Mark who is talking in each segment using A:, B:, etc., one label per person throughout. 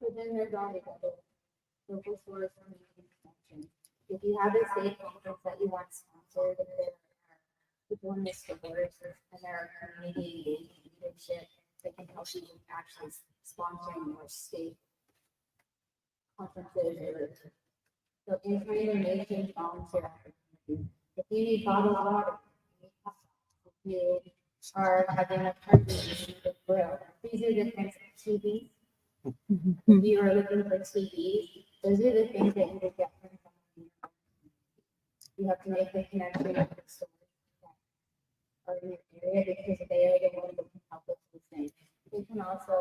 A: But then there's always other local stores and extension. If you have a state conference that you want sponsored, and there are people in the stores and there are community engagement leadership that can help you actually sponsoring your state conferences or so information nation volunteer opportunities. If you need bottled water, if you are having a party with grill, these are the things of TV. If you are looking for TVs, those are the things that you would get from somebody. You have to make the connection with the stores that are in your area because they are the ones that can help with these things. You can also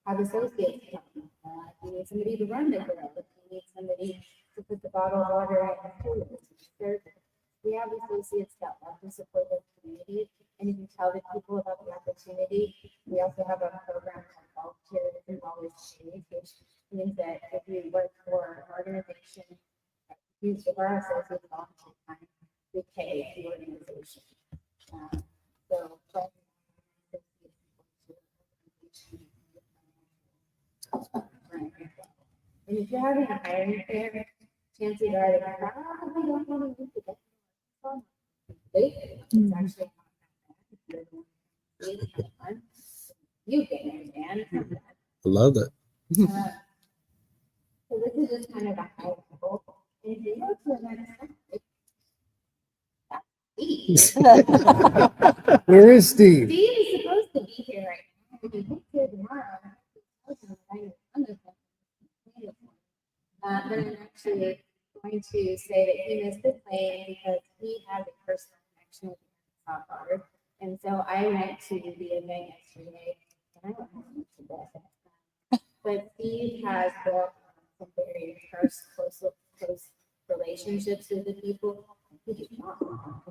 A: have associates come. If you need somebody to run the grill, if you need somebody to put the bottle of water out in the cooler, we have associates that love to support the community, and you can tell the people about the opportunity. We also have a program called Volunteers and Always Change, which means that if you work for an organization that use of our associates volunteer time, we pay the organization. So, and if you're having a hiring fair, chances are that you probably don't want to use it. It's actually not that bad. You get it, man.
B: I love it.
A: So this is just kind of a high level. And if you go to the next slide,
B: Where is Steve?
A: Steve is supposed to be here right now. If he gets here tomorrow, but I'm actually going to say that he missed the plane because he has a personal connection with the Arkansas Guard. And so I went to the event yesterday, and I went home today. But Steve has built some very close relationships with the people. He did not want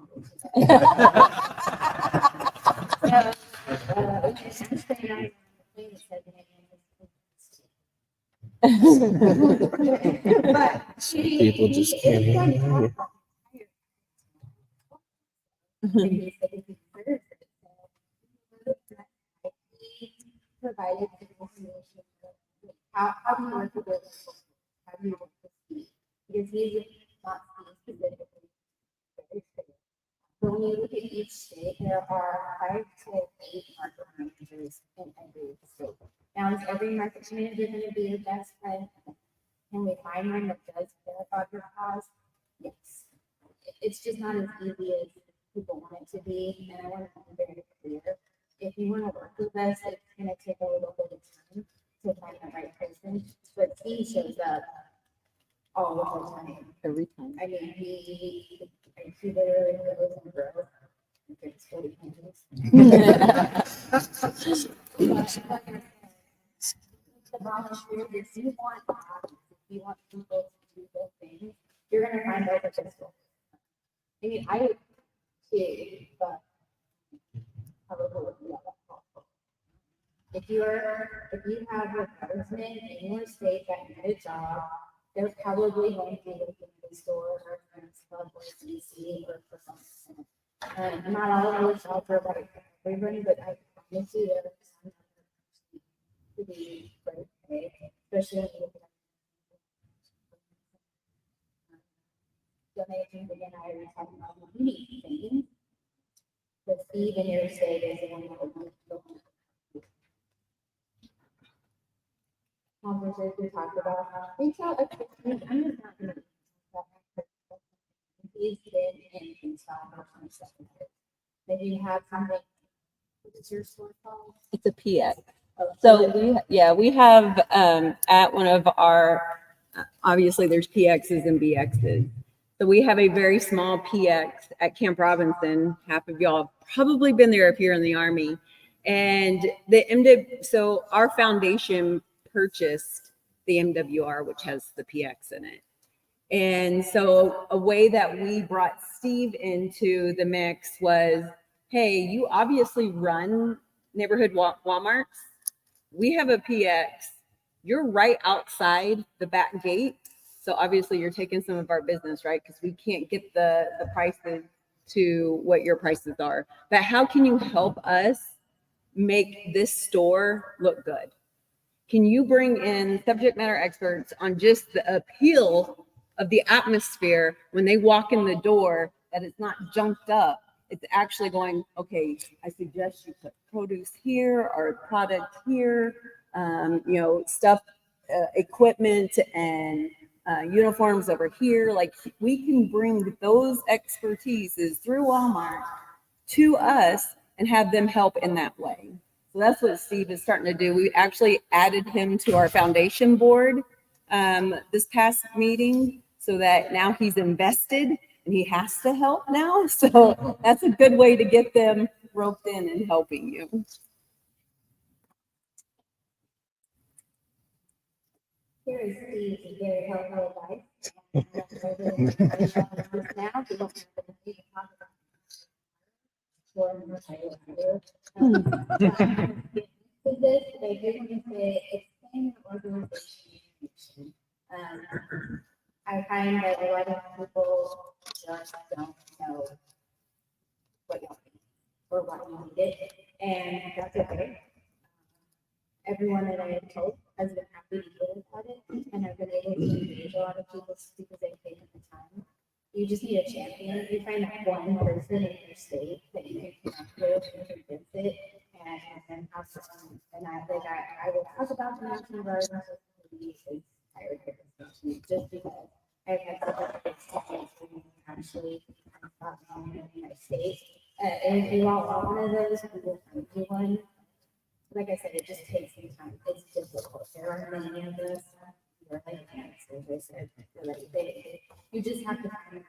B: People just can't handle it.
A: Provided information. How do you work with it? How do you work with Steve? Because he's not Steve specifically. So when you look at each state, there are 5 to 8 market managers in every state. Now, is every market manager going to be your best friend? Can we find one that does care about your cause? Yes. It's just not as easy as people want it to be, and I want to be very clear. If you want to work with us, it's going to take a little bit of time to find the right person, but Steve shows up all the time.
C: Every time.
A: I mean, he literally goes and grows. and drinks 40 cans. The volunteers, if you want people to do those things, you're going to find out that it's I mean, I would too, but probably would be that helpful. If you have a person in your state that need a job, they're probably going to be looking at the store or friends club or CC or for something. Not all of those jobs are right for everybody, but I promise you there are some to be great pay, especially when you look at donations again. I already talked about the unique things, but Steve in your state is the one that will go. Conferences we talked about. Reach out. I'm just not going to. He's been in Kingston for 27 years. Maybe you have something. What's your store called?
C: It's a PX.
A: Oh,
C: So we have at one of our, obviously there's PXs and BXs. So we have a very small PX at Camp Robinson. Half of y'all have probably been there if you're in the Army. And so our foundation purchased the MWR, which has the PX in it. And so a way that we brought Steve into the mix was, hey, you obviously run neighborhood Walmarts. We have a PX. You're right outside the back gate. So obviously you're taking some of our business, right? Because we can't get the prices to what your prices are. But how can you help us make this store look good? Can you bring in subject matter experts on just the appeal of the atmosphere when they walk in the door, that it's not junked up? It's actually going, okay, I suggest you put produce here or product here, stuff, equipment and uniforms over here. Like we can bring those expertises through Walmart to us and have them help in that way. So that's what Steve is starting to do. We actually added him to our foundation board this past meeting so that now he's invested and he has to help now. So that's a good way to get them roped in and helping you.
A: Here is Steve's very helpful advice. Now, we don't have to talk about this, they do want to say explain your organization. I find that a lot of people just don't know what you need or what you needed, and that's okay. Everyone that I have told has been happy to hear about it, and I've been able to engage a lot of people because they've taken the time. You just need a champion. You find that one person in your state that you can connect with and convince it, and have someone. And I will talk about the National Guard and is tired of this just because I've had such a good experience when actually in my state. And if you want one of those, we will find you one. Like I said, it just takes some time. It's difficult. There are many of us. You're like cancers, I said. You just have to find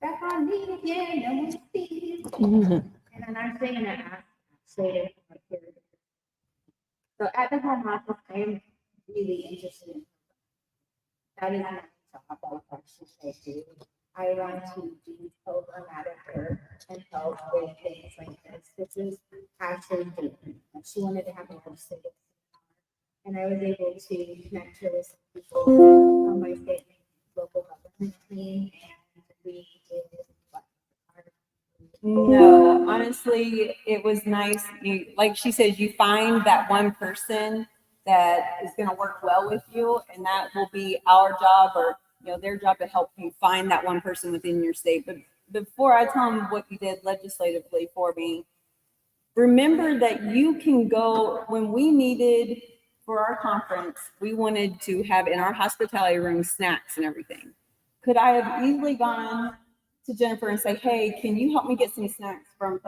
A: back on me again, no more Steve. And then I'm saying that later. So at the home office, I am really interested in that is my job. All questions I do. I want to do programmatic work and help with things like this. This is actually doing. She wanted to have a website, and I was able to connect her with some people on my state local government team, and we did.
C: No, honestly, it was nice. You, like she says, you find that one person that is going to work well with you, and that will be our job or their job to help you find that one person within your state. But before I tell them what you did legislatively for me, remember that you can go when we needed for our conference, we wanted to have in our hospitality room snacks and everything. Could I have easily gone to Jennifer and say, hey, can you help me get some snacks from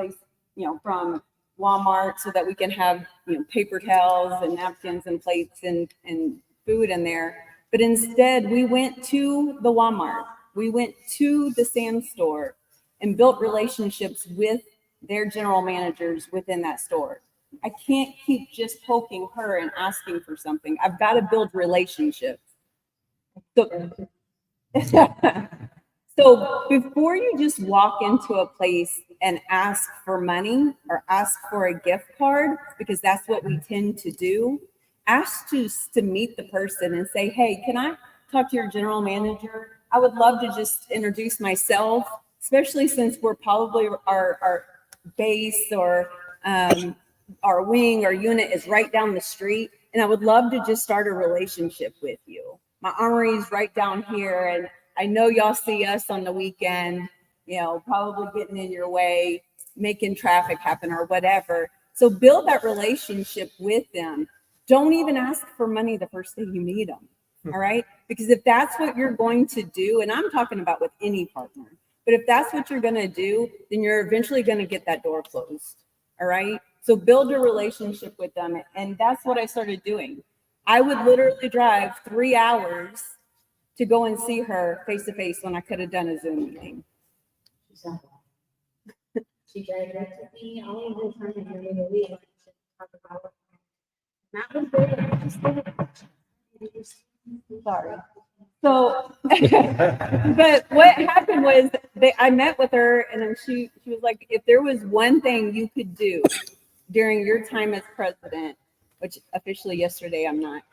C: from Walmart so that we can have, paper towels and napkins and plates and food in there? But instead, we went to the Walmart. We went to the Sam's store and built relationships with their general managers within that store. I can't keep just poking her and asking for something. I've got to build relationships. So before you just walk into a place and ask for money or ask for a gift card, because that's what we tend to do, ask to meet the person and say, hey, can I talk to your general manager? I would love to just introduce myself, especially since we're probably our base or our wing or unit is right down the street. And I would love to just start a relationship with you. My armory is right down here. And I know y'all see us on the weekend, probably getting in your way, making traffic happen or whatever. So build that relationship with them. Don't even ask for money the first day you meet them. All right. Because if that's what you're going to do, and I'm talking about with any partner, but if that's what you're going to do, then you're eventually going to get that door closed. All right. So build a relationship with them. And that's what I started doing. I would literally drive 3 hours to go and see her face to face when I could have done a Zoom meeting.
A: She directed me all of the time and really we talk about that was very
C: sorry. So, but what happened was I met with her and then she was like, if there was one thing you could do during your time as president, which officially yesterday I'm not,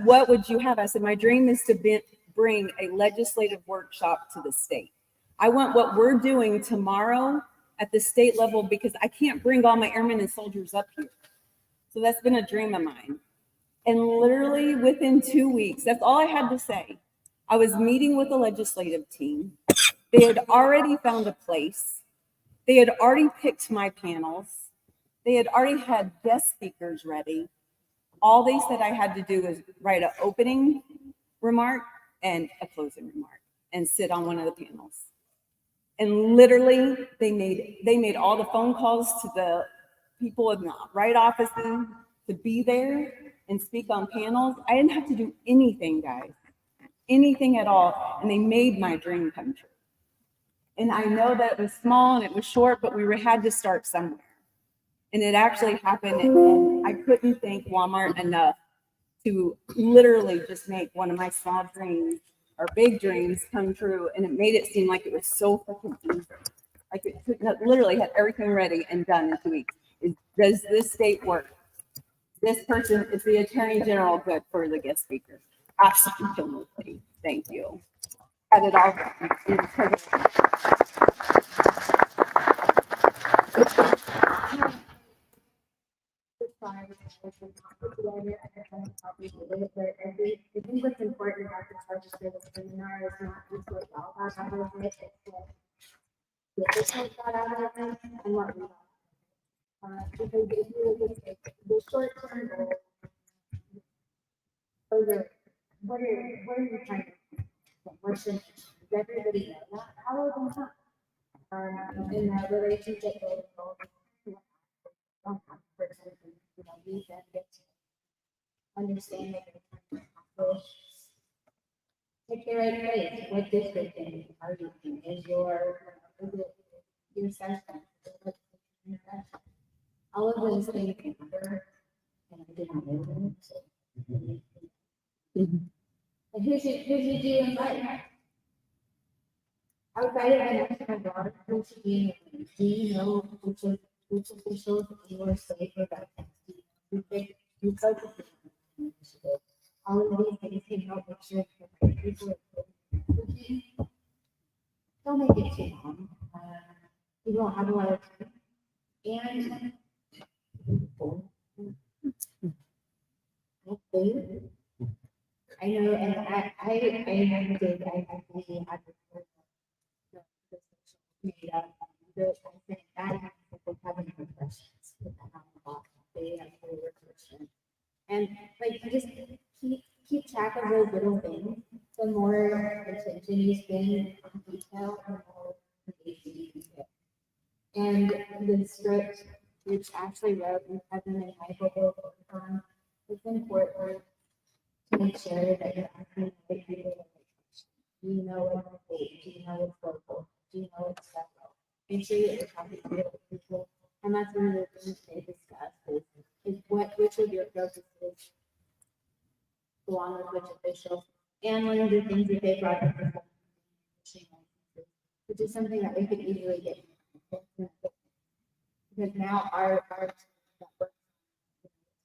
C: what would you have? I said, my dream is to bring a legislative workshop to the state. I want what we're doing tomorrow at the state level because I can't bring all my airmen and soldiers up here. So that's been a dream of mine. And literally within 2 weeks, that's all I had to say. I was meeting with the legislative team. They had already found a place. They had already picked my panels. They had already had guest speakers ready. All they said I had to do was write an opening remark and a closing remark and sit on one of the panels. And literally they made all the phone calls to the people in the right offices to be there and speak on panels. I didn't have to do anything, guys, anything at all. And they made my dream come true. And I know that it was small and it was short, but we had to start somewhere. And it actually happened. And I couldn't thank Walmart enough to literally just make one of my small dreams or big dreams come true. And it made it seem like it was so freaking easy. Like it could literally have everything ready and done in 2 weeks. Does this state work? This person is the Attorney General good for the guest speaker? Absolutely. Thank you. Had it all in perfect.
A: I think what's important about this legislative seminar is not just what y'all got out of it, it's what the officials got out of it and what we got. Because if you look at the short term goal, what are you trying to do? What's the, does everybody know that? How are they not? In that relationship with don't have to person, you know, use that get to understand that you're trying to accomplish. Pick the right place. What district are you in? Is it your session? All of those things matter. And I didn't know them. So. And who should you invite? Outside of an extra daughter, who should be in? Do you know which officials you are safe about? You focus on initiative. All of these things can help make sure that people are don't make it too long. You don't have a lot of time. And I know, and I did, I really had the made up. I think that people having questions with that on the box, they have their question. And like, you just keep track of those little things. The more attention you spend on detail, the more engaged you get. And the script, which Ashley wrote and Kevin and Michael both worked on, it's important to make sure that you're asking the people the right questions. Do you know what's state? Do you know what's local? Do you know what's federal? Make sure that you're talking to the right people. And that's one of the things they discussed is which of your focuses belong with which official. And one of the things that they brought up is which is something that we could easily get. Because now our network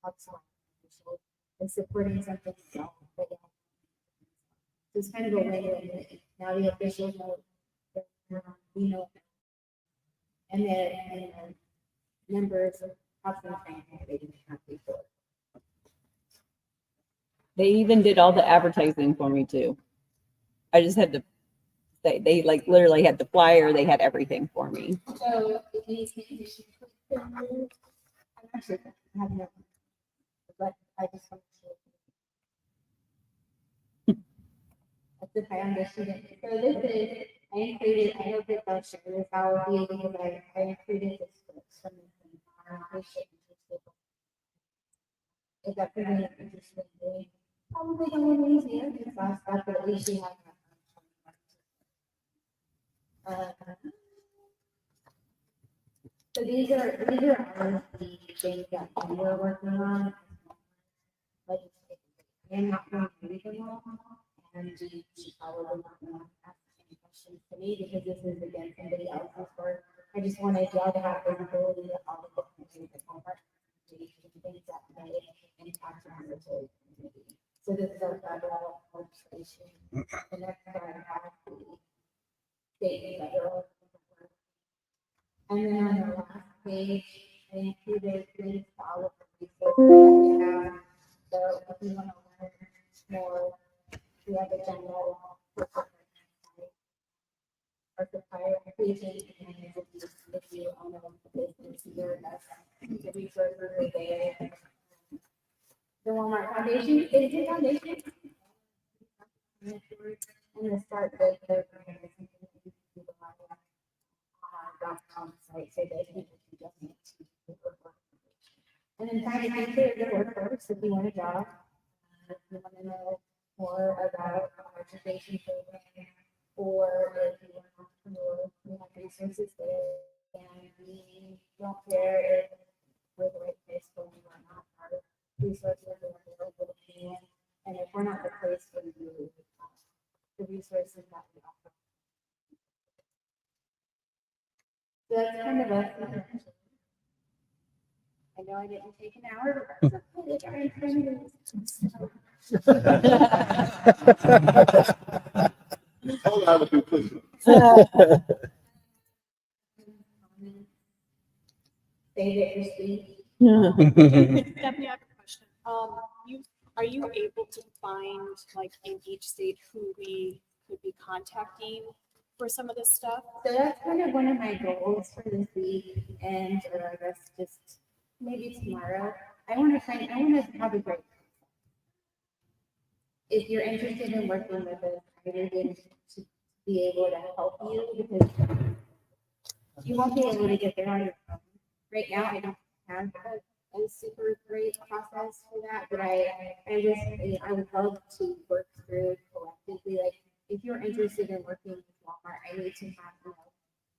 A: talks about officials and supporting something else. So it's kind of a win-win. Now the officials know that we know, and then members have some training that they didn't have before.
C: They even did all the advertising for me too. I just had to say, they like literally had the flyer, they had everything for me.
A: So if you can, I'm not sure. I have no, but I just want to. That's the foundation. So this is, I included, I hope that they'll share this out with you because I included this from the if that's really interesting thing. Probably don't want to use the other class stuff, but at least you have that. So these are all the things that we're working on. I'm not going to read them all, and you should probably not ask any questions to me because this is again somebody else's work. I just wanted y'all to have visibility of all the different things that homework things that may impact our military community. So this is our federal legislation. The next one has the state and federal. And And then on the last page, I included links to all of the resources that we have. So if you want to learn more, we have a general our supplier application, and if you own a business, the resources are there. The Walmart Foundation is a foundation. And the start good program is something that you can utilize on our site so that people can donate to the work. And then trying to consider the workforce if you want a job, if you want to know more about our education program, or if you want to entrepreneur, we have resources there. And we don't care if we're the right place for you or not. Our resources are available to anyone. And if we're not the place for you, the resources that we offer. So that's kind of us. I know I didn't take an hour, but that's okay. It's already 20 minutes.
D: Hold on, please.
A: David, your speech.
E: Stephanie, I have a question. Are you able to find, like, in each state who we could be contacting for some of this stuff?
A: So that's kind of one of my goals for this week, and I guess just maybe tomorrow. I want to have a great. If you're interested in working with us, I really to be able to help you because you won't be able to get there on your own. Right now, I don't have a super great process for that, but I would love to work through it collectively. Like, if you're interested in working with Walmart, I need to have,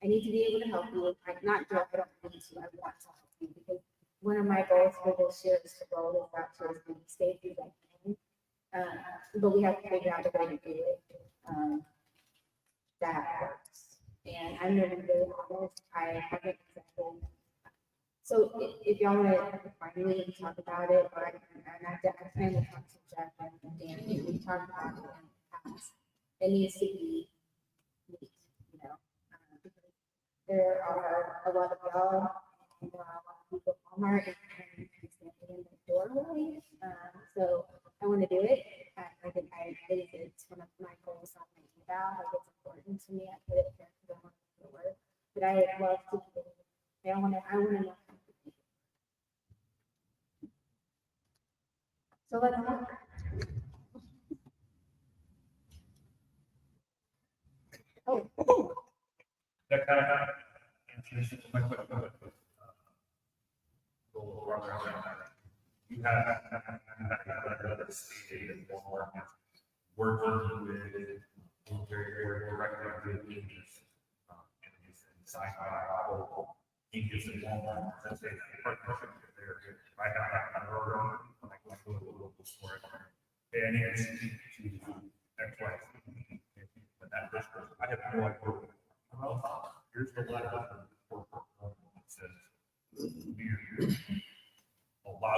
A: I need to be able to help you. Not do it, I don't need to, I want to help you because one of my goals for this year is to roll this out to as many states as I can. But we have to figure out a way to do it that works. And I'm going to be really honest, I haven't exactly. So if y'all want to finally talk about it, or I plan to talk to Jeff and Dan, we talked about it in the past. It needs to be neat, because there are a lot of y'all, and there are a lot of people at Walmart and standing in the doorway. So I want to do it. I think it's one of my goals on my eval. Like, it's important to me. I put it there because I want to work. But I would love to do it. I want to know. So let's work. Oh.
D: That kind of answers my question. You have another state and more working with very directly with leaders and signed by all leaders in Walmart. That's a partnership there. I have a program, like a local store, and it's to X, Y, Z. But that first person, I have no idea. Well, here's the letter for it says, you allow.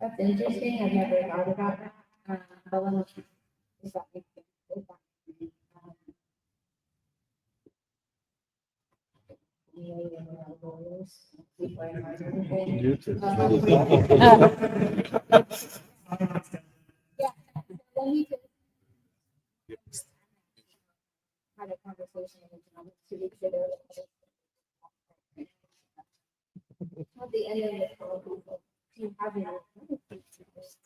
A: That's interesting. I've never thought about that. But let me, does that make sense? Yeah, let me just had a conversation with John 2 weeks ago. At the end of the call, do you have any other things?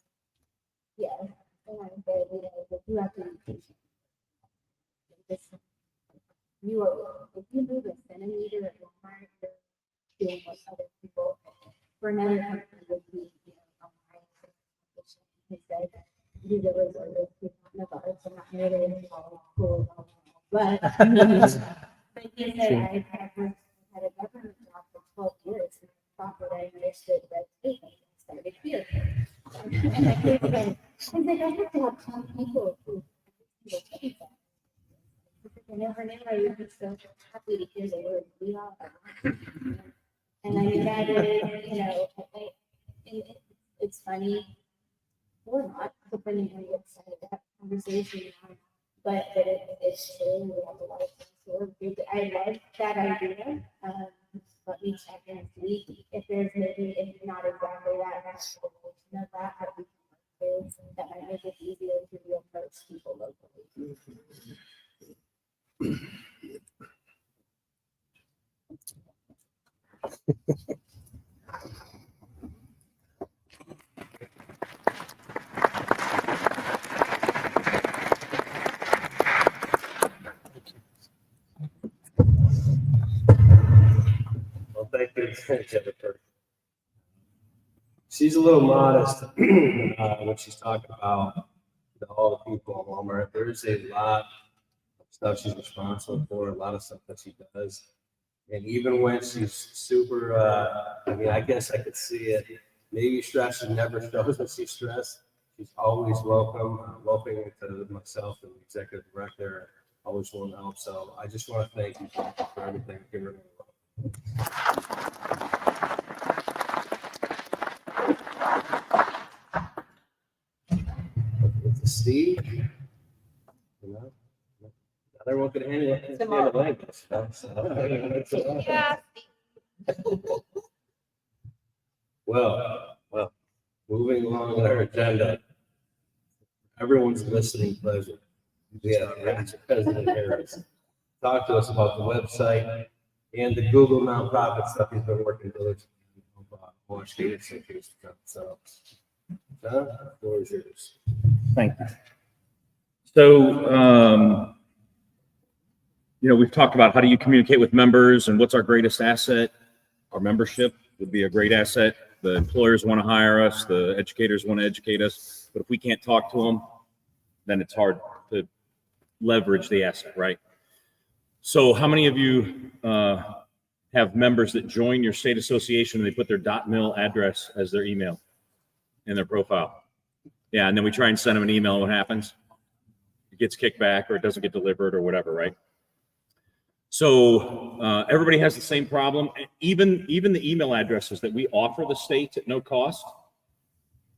A: Yeah, and I said, that you have to be patient. If you move a centimeter at Walmart, you're doing what other people for another company would be, a high position. He said, these are reserved people of ours, I'm not here to install cool. But he said, I had a government job for 12 years, and I thought that I understood red tape, and I started here. And I said, I have to have 10 people who will take that. I never knew I would be so happy to hear the word we are. And I mean, that is, it's funny, or not, depending on what side of that conversation you're on. But it's true, we have a lot of things to work I like that idea. Let me check and see if there's maybe, if not exactly that, that's a version of that we can work with, that might make it easier to approach people locally.
F: Well, thank you, Jennifer. She's a little modest when she's talking about all the people at Walmart. There's a lot of stuff she's responsible for, a lot of stuff that she does. And even when she's super, I mean, I guess I could see it. Maybe stress, she never shows when she's stressed. She's always welcoming to myself and the executive director, always willing to help. So I just want to thank you for everything. Give her a Steve, you know, not everyone could handle it like this. So,
A: Yeah.
F: well, moving along our agenda, everyone's listening pleasure. We have President Harris talk to us about the website and the Google nonprofit stuff he's been working diligently on. Washington, so, John, the floor is yours.
G: Thank you. So, we've talked about how do you communicate with members and what's our greatest asset. Our membership would be a great asset. The employers want to hire us. The educators want to educate us. But if we can't talk to them, then it's hard to leverage the asset, right? So how many of you have members that join your state association and they put their .mil address as their email in their profile? Yeah, and then we try and send them an email. What happens? It gets kicked back or it doesn't get delivered or whatever, right? So everybody has the same problem. Even the email addresses that we offer the state at no cost,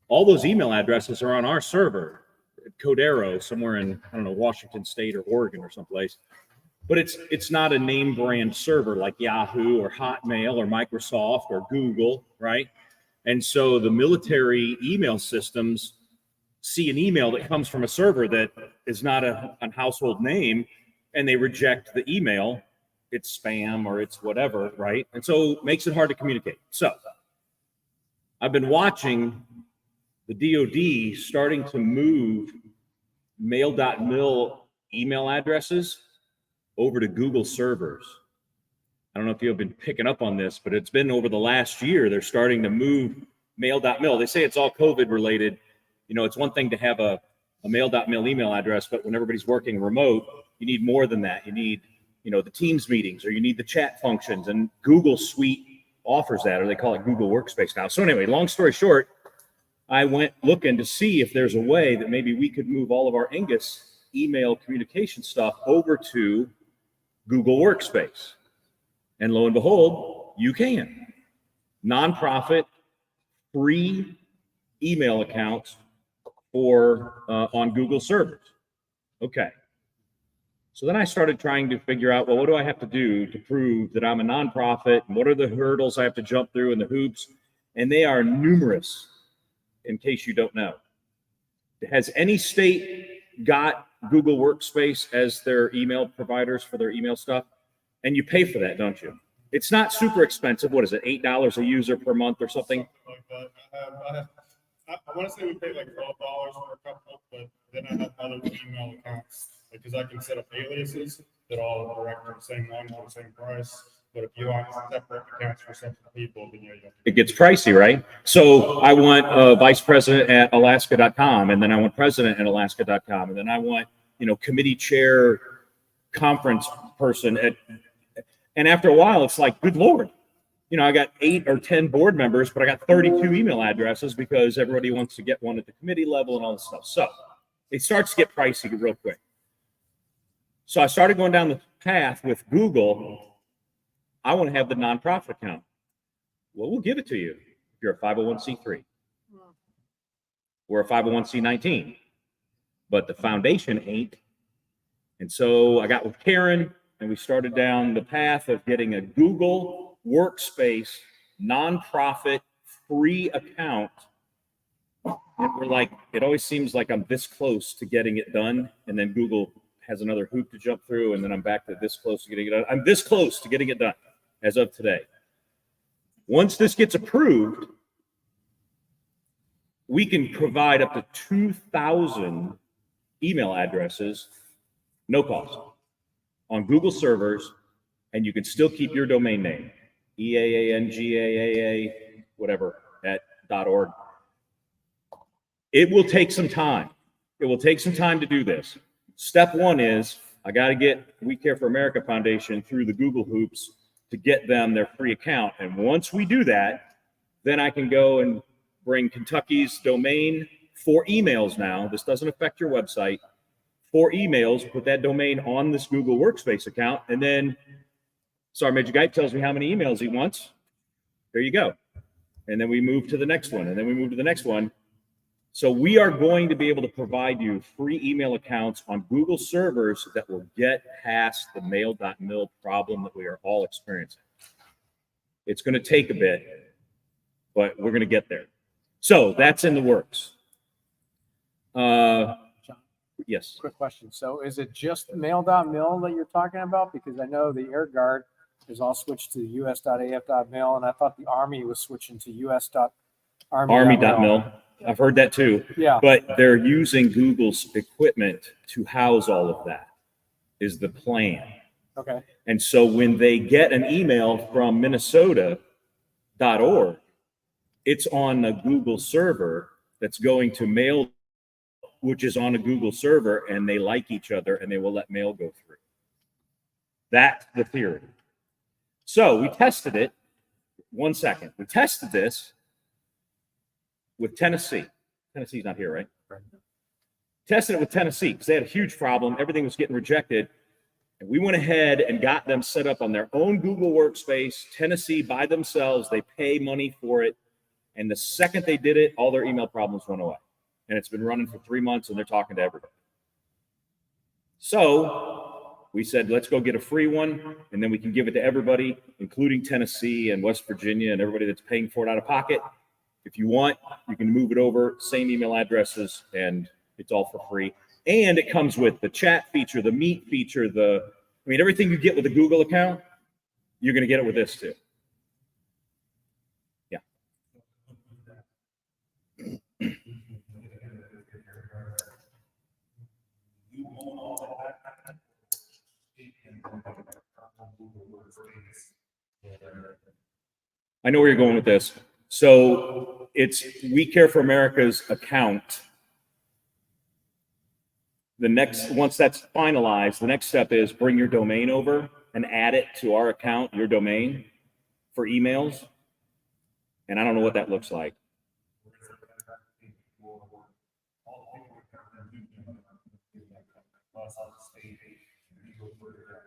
G: all those email addresses are on our server at Codero, somewhere in, I don't know, Washington State or Oregon or someplace. But it's not a name brand server like Yahoo or Hotmail or Microsoft or Google, right? And so the military email systems see an email that comes from a server that is not a household name, and they reject the email. It's spam or it's whatever, right? And so it makes it hard to communicate. So I've been watching the DoD starting to move mail.mil email addresses over to Google servers. I don't know if you've been picking up on this, but it's been over the last year, they're starting to move mail.mil. They say it's all COVID related. It's one thing to have a mail.mil email address, but when everybody's working remote, you need more than that. You need, the Teams meetings, or you need the chat functions, and Google Suite offers that, or they call it Google Workspace now. So anyway, long story short, I went looking to see if there's a way that maybe we could move all of our Angus email communication stuff over to Google Workspace. And lo and behold, you can. Nonprofit, free email accounts for on Google servers. Okay. So then I started trying to figure out, well, what do I have to do to prove that I'm a nonprofit? And what are the hurdles I have to jump through and the hoops? And they are numerous, in case you don't know. Has any state got Google Workspace as their email providers for their email stuff? And you pay for that, don't you? It's not super expensive. What is it, $8 a user per month or something?
D: Like that. I want to say we pay like $12 for a couple, but then I have other email accounts because I can set up aliases that all direct to the same one for the same price. But if you want separate accounts for separate people, then you have to.
G: It gets pricey, right? So I want a vice president at alaska.com, and then I want president at alaska.com, and then I want, committee chair conference person at, and after a while, it's like, good Lord. I got 8 or 10 board members, but I got 32 email addresses because everybody wants to get one at the committee level and all this stuff. So it starts to get pricey real quick. So I started going down the path with Google. I want to have the nonprofit account. Well, we'll give it to you if you're a 501c3 or a 501c19, but the foundation ain't. And so I got with Karen, and we started down the path of getting a Google Workspace nonprofit free account. And we're like, it always seems like I'm this close to getting it done, and then Google has another hoop to jump through, and then I'm back to this close to getting it done. I'm this close to getting it done as of today. Once this gets approved, we can provide up to 2,000 email addresses, no cost, on Google servers, and you can still keep your domain name, EAANGAAA, whatever, at .org. It will take some time. It will take some time to do this. Step one is I got to get We Care for America Foundation through the Google hoops to get them their free account. And once we do that, then I can go and bring Kentucky's domain for emails now. This doesn't affect your website. For emails, put that domain on this Google Workspace account. And then Sergeant Major Guy tells me how many emails he wants. There you go. And then we move to the next one. And then we move to the next one. So we are going to be able to provide you free email accounts on Google servers that will get past the mail.mil problem that we are all experiencing. It's going to take a bit, but we're going to get there. So that's in the works. Yes.
H: Quick question. So is it just mail.mil that you're talking about? Because I know the Air Guard is all switched to us.af.mil, and I thought the Army was switching to us.army.mil.
G: Army.mil. I've heard that too.
H: Yeah.
G: But they're using Google's equipment to house all of that, is the plan.
H: Okay.
G: And so when they get an email from Minnesota.org, it's on a Google server that's going to mail, which is on a Google server, and they like each other and they will let mail go through. That's the theory. So we tested it. 1 second. We tested this with Tennessee. Tennessee's not here, right? Tested it with Tennessee because they had a huge problem. Everything was getting rejected. And we went ahead and got them set up on their own Google Workspace. Tennessee by themselves, they pay money for it. And the second they did it, all their email problems went away. And it's been running for 3 months and they're talking to everybody. So we said, let's go get a free one. And then we can give it to everybody, including Tennessee and West Virginia and everybody that's paying for it out of pocket. If you want, you can move it over, same email addresses, and it's all for free. And it comes with the chat feature, the meet feature, everything you get with a Google account, you're going to get it with this too. Yeah. I know where you're going with this. So it's We Care for America's account. Once that's finalized, the next step is bring your domain over and add it to our account, your domain, for emails. And I don't know what that looks like.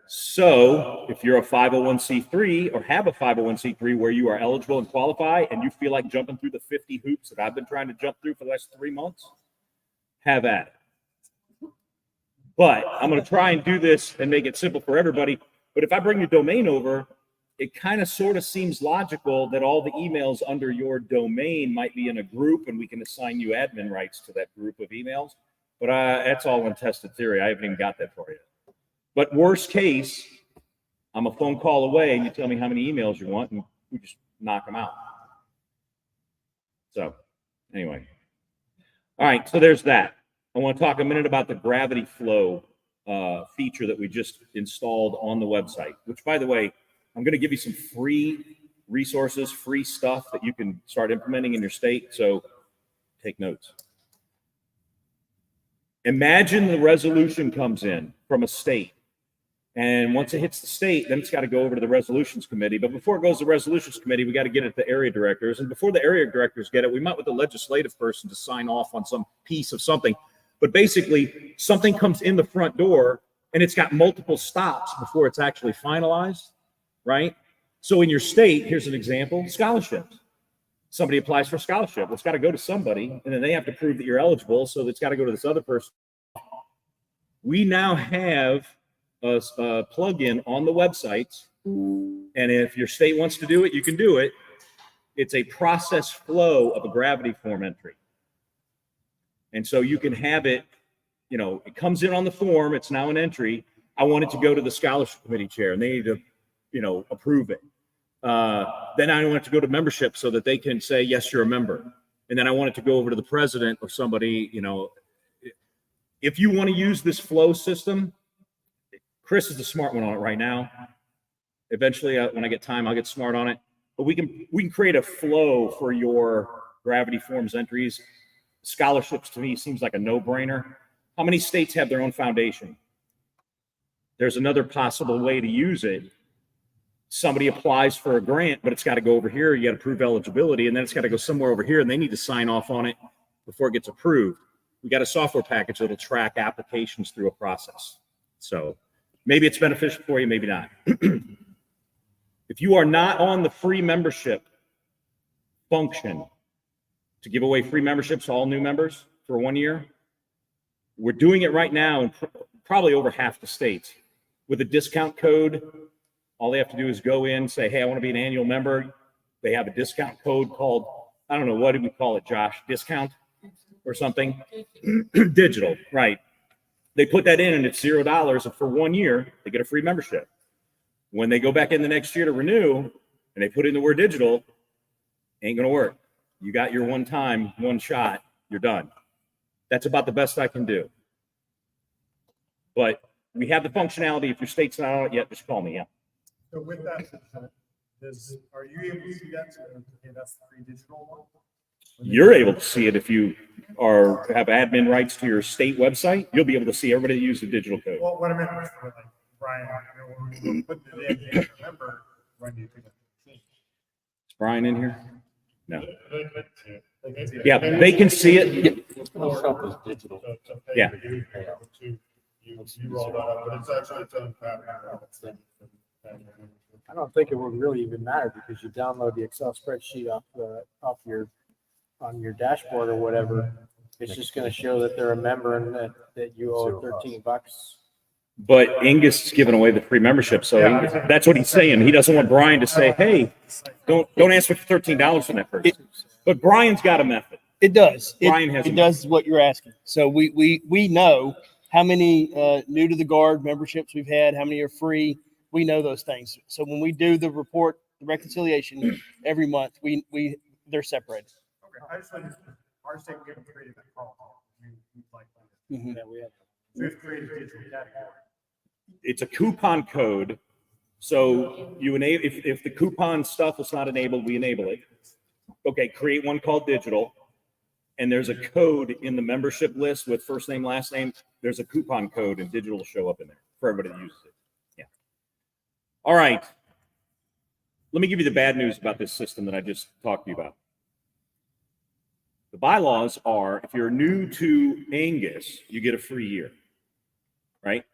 G: So if you're a 501c3 or have a 501c3 where you are eligible and qualify and you feel like jumping through the 50 hoops that I've been trying to jump through for the last 3 months, have at it. But I'm going to try and do this and make it simple for everybody. But if I bring your domain over, it kind of sort of seems logical that all the emails under your domain might be in a group and we can assign you admin rights to that group of emails. But that's all untested theory. I haven't even got that for you. But worst case, I'm a phone call away and you tell me how many emails you want and we just knock them out. So anyway. All right, so there's that. I want to talk a minute about the Gravity Flow feature that we just installed on the website, which, by the way, I'm going to give you some free resources, free stuff that you can start implementing in your state. So take notes. Imagine the resolution comes in from a state. And once it hits the state, then it's got to go over to the resolutions committee. But before it goes to the resolutions committee, we got to get it to the area directors. And before the area directors get it, we met with the legislative person to sign off on some piece of something. But basically, something comes in the front door and it's got multiple stops before it's actually finalized, right? So in your state, here's an example, scholarships. Somebody applies for a scholarship. Well, it's got to go to somebody, and then they have to prove that you're eligible. So it's got to go to this other person. We now have a plug-in on the websites. And if your state wants to do it, you can do it. It's a process flow of a gravity form entry. And so you can have it, you know, it comes in on the form. It's now an entry. I want it to go to the scholarship committee chair and they need to, you know, approve it. Then I want it to go to membership so that they can say, yes, you're a member. And then I want it to go over to the president or somebody, you know. If you want to use this flow system, Chris is the smart one on it right now. Eventually, when I get time, I'll get smart on it. But we can create a flow for your gravity forms entries. Scholarships to me seems like a no-brainer. How many states have their own foundation? There's another possible way to use it. Somebody applies for a grant, but it's got to go over here. You got to prove eligibility, and then it's got to go somewhere over here, and they need to sign off on it before it gets approved. We got a software package that'll track applications through a process. So maybe it's beneficial for you, maybe not. If you are not on the free membership function to give away free memberships to all new members for 1 year, we're doing it right now in probably over half the states with a discount code. All they have to do is go in, say, hey, I want to be an annual member. They have a discount code called, I don't know, what do we call it, Josh? Discount or something? Digital, right. They put that in and it's $0. And for 1 year, they get a free membership. When they go back in the next year to renew and they put in the word digital, ain't going to work. You got your one time, one shot, you're done. That's about the best I can do. But we have the functionality. If your state's not on it yet, just call me. Yeah.
D: So with that, are you able to see that? Okay, that's the free digital one.
G: You're able to see it if you have admin rights to your state website. You'll be able to see everybody that uses the digital code.
D: Well, what I meant was for like Brian, when we put it in, remember when you pick up the team.
G: Is Brian in here? No. Yeah, they can see it. Yeah.
D: You roll that up, but it's actually its own pattern.
H: I don't think it would really even matter because you download the Excel spreadsheet off on your dashboard or whatever. It's just going to show that they're a member and that you owe $13.
G: But Angus is giving away the free membership, so that's what he's saying. He doesn't want Brian to say, "Hey, don't ask for $13 from that person." But Brian's got a method.
I: It does.
G: Brian has a
I: It does what you're asking. So we know how many new to the guard memberships we've had, how many are free. We know those things. So when we do the report, the reconciliation every month, they're separated.
D: Okay, I just like our state we haven't created that problem. We like that.
I: Mhm.
H: Yeah, we have.
D: We've created a digital category.
G: It's a coupon code. So you enable if the coupon stuff is not enabled, we enable it. Okay, create one called digital. And there's a code in the membership list with first name, last name. There's a coupon code and digital will show up in there for everybody that uses it. Yeah. All right. Let me give you the bad news about this system that I just talked to you about. The bylaws are if you're new to Angus, you get a free year, right?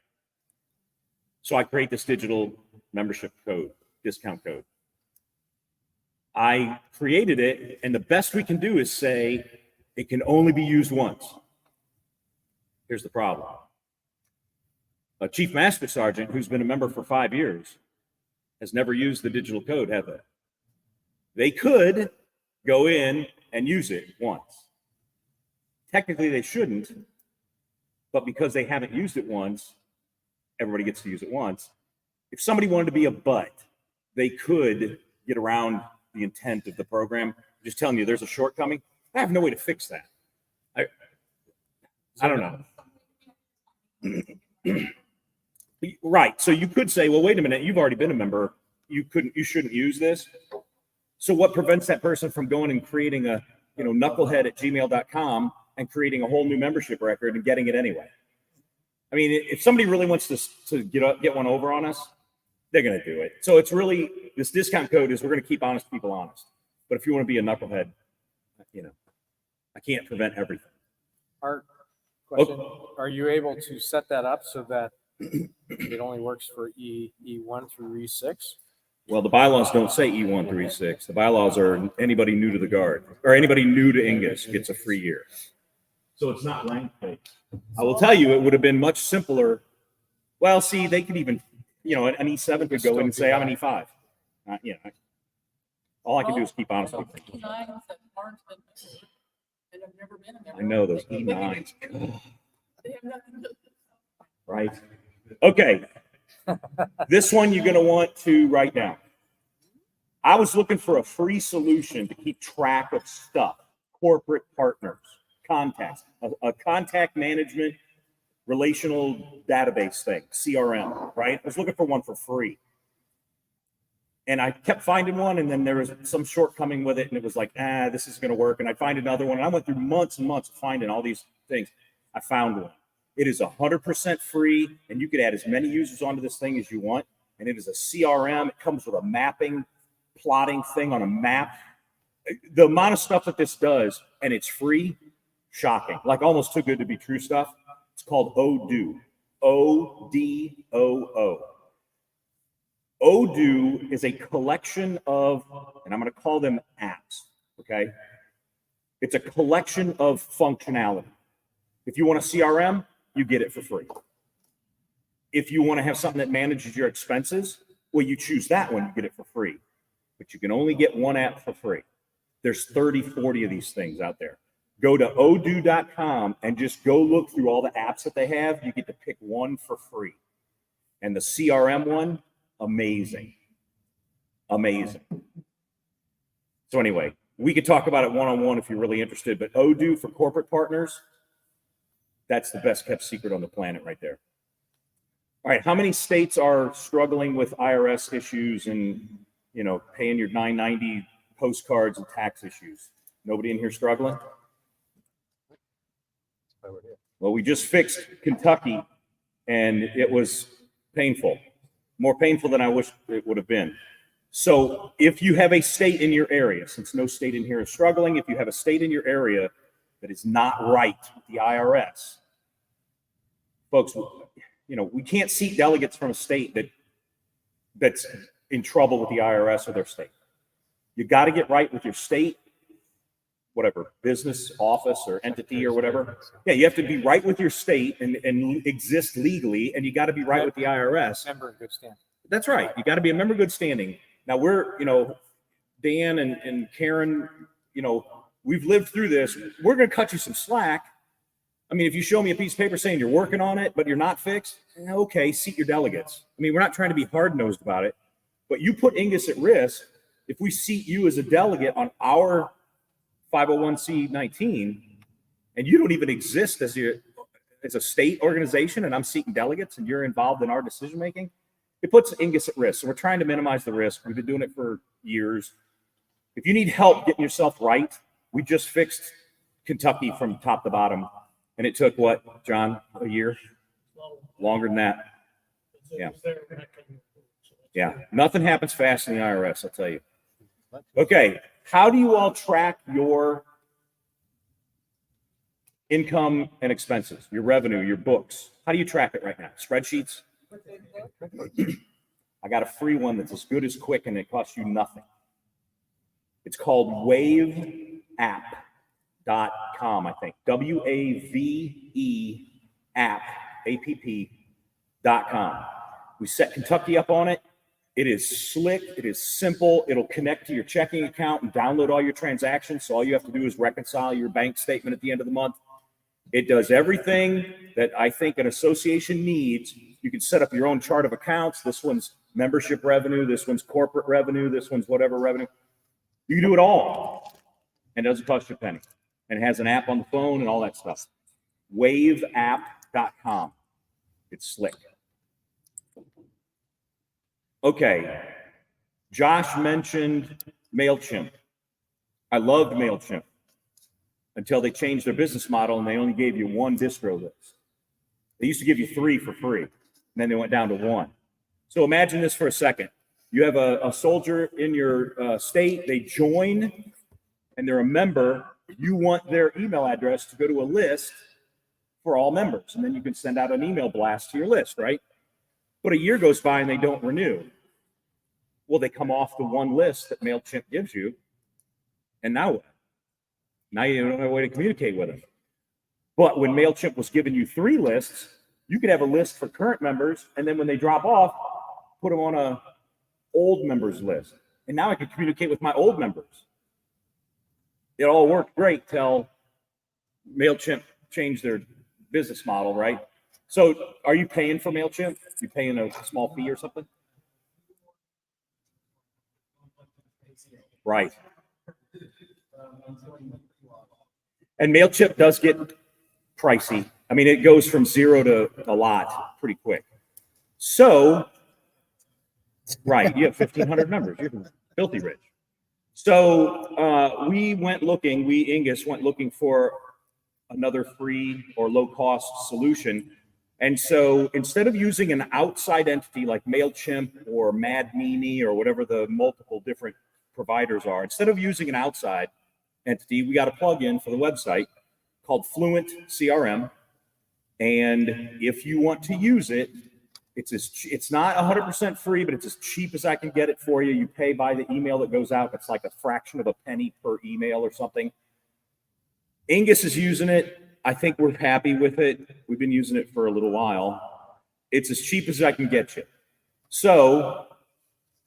G: So I create this digital membership code, discount code. I created it, and the best we can do is say it can only be used once. Here's the problem. A chief master sergeant who's been a member for 5 years has never used the digital code, have they? They could go in and use it once. Technically, they shouldn't, but because they haven't used it once, everybody gets to use it once. If somebody wanted to be a butt, they could get around the intent of the program. I'm just telling you, there's a shortcoming. I have no way to fix that. I don't know. Right. So you could say, well, wait a minute, you've already been a member. You shouldn't use this. So what prevents that person from going and creating a, knucklehead@gmail.com and creating a whole new membership record and getting it anyway? I mean, if somebody really wants to get one over on us, they're going to do it. So it's really, this discount code is we're going to keep honest people honest. But if you want to be a knucklehead, I can't prevent everything.
H: Art, question, are you able to set that up so that it only works for E1 through E6?
G: Well, the bylaws don't say E1 through E6. The bylaws are anybody new to the guard or anybody new to Angus gets a free year. So it's not rank based. I will tell you, it would have been much simpler Well, see, they could even, an E7 could go in and say, I'm an E5. All I can do is keep honest with you. I know those E9s. Right. Okay. This one you're going to want to write down. I was looking for a free solution to keep track of stuff, corporate partners, contacts, a contact management relational database thing, CRM, right? I was looking for one for free. And I kept finding one, and then there was some shortcoming with it, and it was like, this is going to work. And I'd find another one, and I went through months and months of finding all these things. I found one. It is 100% free, and you could add as many users onto this thing as you want. And it is a CRM. It comes with a mapping, plotting thing on a map. The amount of stuff that this does, and it's free, shocking. Like almost too good to be true stuff. It's called Odoo. O-D-O-O. Odoo is a collection of, and I'm going to call them apps, okay? It's a collection of functionality. If you want a CRM, you get it for free. If you want to have something that manages your expenses, well, you choose that one, you get it for free. But you can only get one app for free. There's 30, 40 of these things out there. Go to odoo.com and just go look through all the apps that they have. You get to pick one for free. And the CRM one, amazing. Amazing. So anyway, we could talk about it one-on-one if you're really interested, but Odoo for corporate partners, that's the best kept secret on the planet right there. All right, how many states are struggling with IRS issues and, paying your 990 postcards and tax issues? Nobody in here struggling? Well, we just fixed Kentucky, and it was painful. More painful than I wish it would have been. So if you have a state in your area, since no state in here is struggling, if you have a state in your area that is not right with the IRS, folks, we can't seat delegates from a state that's in trouble with the IRS or their state. You got to get right with your state, whatever, business, office, or entity or whatever. Yeah, you have to be right with your state and exist legally, and you got to be right with the IRS.
H: Member in good standing.
G: That's right. You got to be a member of good standing. Now we're, Dan and Karen, we've lived through this. We're going to cut you some slack. I mean, if you show me a piece of paper saying you're working on it, but you're not fixed, okay, seat your delegates. I mean, we're not trying to be hard-nosed about it, but you put Ingus at risk if we seat you as a delegate on our 501c19, and you don't even exist as a state organization, and I'm seating delegates, and you're involved in our decision-making, it puts Ingus at risk. So we're trying to minimize the risk. We've been doing it for years. If you need help getting yourself right, we just fixed Kentucky from top to bottom. And it took what, John, a year? Longer than that. Yeah. Yeah. Nothing happens fast in the IRS, I'll tell you. Okay. How do you all track your income and expenses, your revenue, your books? How do you track it right now? Spreadsheets? I got a free one that's as good as quick, and it costs you nothing. It's called waveapp.com, I think. WAVE app.com. We set Kentucky up on it. It is slick. It is simple. It'll connect to your checking account and download all your transactions. So all you have to do is reconcile your bank statement at the end of the month. It does everything that I think an association needs. You can set up your own chart of accounts. This one's membership revenue. This one's corporate revenue. This one's whatever revenue. You can do it all. And it doesn't cost you a penny. And it has an app on the phone and all that stuff. Waveapp.com. It's slick. Okay. Josh mentioned MailChimp. I loved MailChimp until they changed their business model and they only gave you one distro list. They used to give you 3 for free, and then they went down to 1. So imagine this for a second. You have a soldier in your state, they join, and they're a member. You want their email address to go to a list for all members, and then you can send out an email blast to your list, right? But a year goes by and they don't renew. Well, they come off the one list that MailChimp gives you, and now what? Now you don't have a way to communicate with them. But when MailChimp was giving you 3 lists, You could have a list for current members, and then when they drop off, put them on a old members list. And now I can communicate with my old members. It all worked great till MailChimp changed their business model, right? So are you paying for MailChimp? You paying a small fee or something? Right. And MailChimp does get pricey. I mean, it goes from 0 to a lot pretty quick. So, right, you have 1,500 members. You're filthy rich. So we went looking, Ingus went looking for another free or low-cost solution. And so instead of using an outside entity like MailChimp or MadMimi or whatever the multiple different providers are, instead of using an outside entity, we got a plugin for the website called Fluent CRM. And if you want to use it, it's not 100% free, but it's as cheap as I can get it for you. You pay by the email that goes out. It's like a fraction of a penny per email or something. Ingus is using it. I think we're happy with it. We've been using it for a little while. It's as cheap as I can get you. So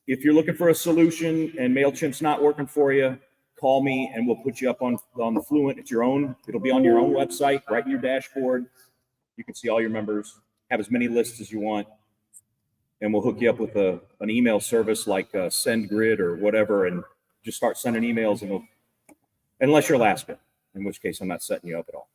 G: if you're looking for a solution and MailChimp's not working for you, call me and we'll put you up on the Fluent. It's your own. It'll be on your own website, right in your dashboard. You can see all your members, have as many lists as you want, and we'll hook you up with an email service like SendGrid or whatever, and just start sending emails. And unless you're Alaska, in which case I'm not setting you up at all.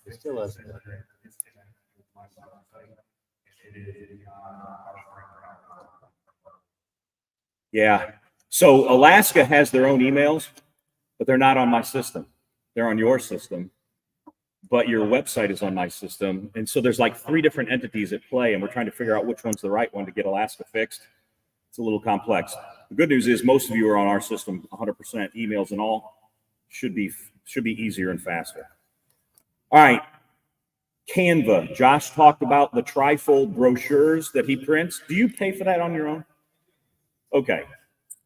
F: It still has.
G: Yeah. So Alaska has their own emails, but they're not on my system. They're on your system, but your website is on my system. And so there's like 3 different entities at play, and we're trying to figure out which one's the right one to get Alaska fixed. It's a little complex. The good news is most of you are on our system, 100% emails and all. Should be easier and faster. All right. Canva. Josh talked about the trifold brochures that he prints. Do you pay for that on your own? Okay.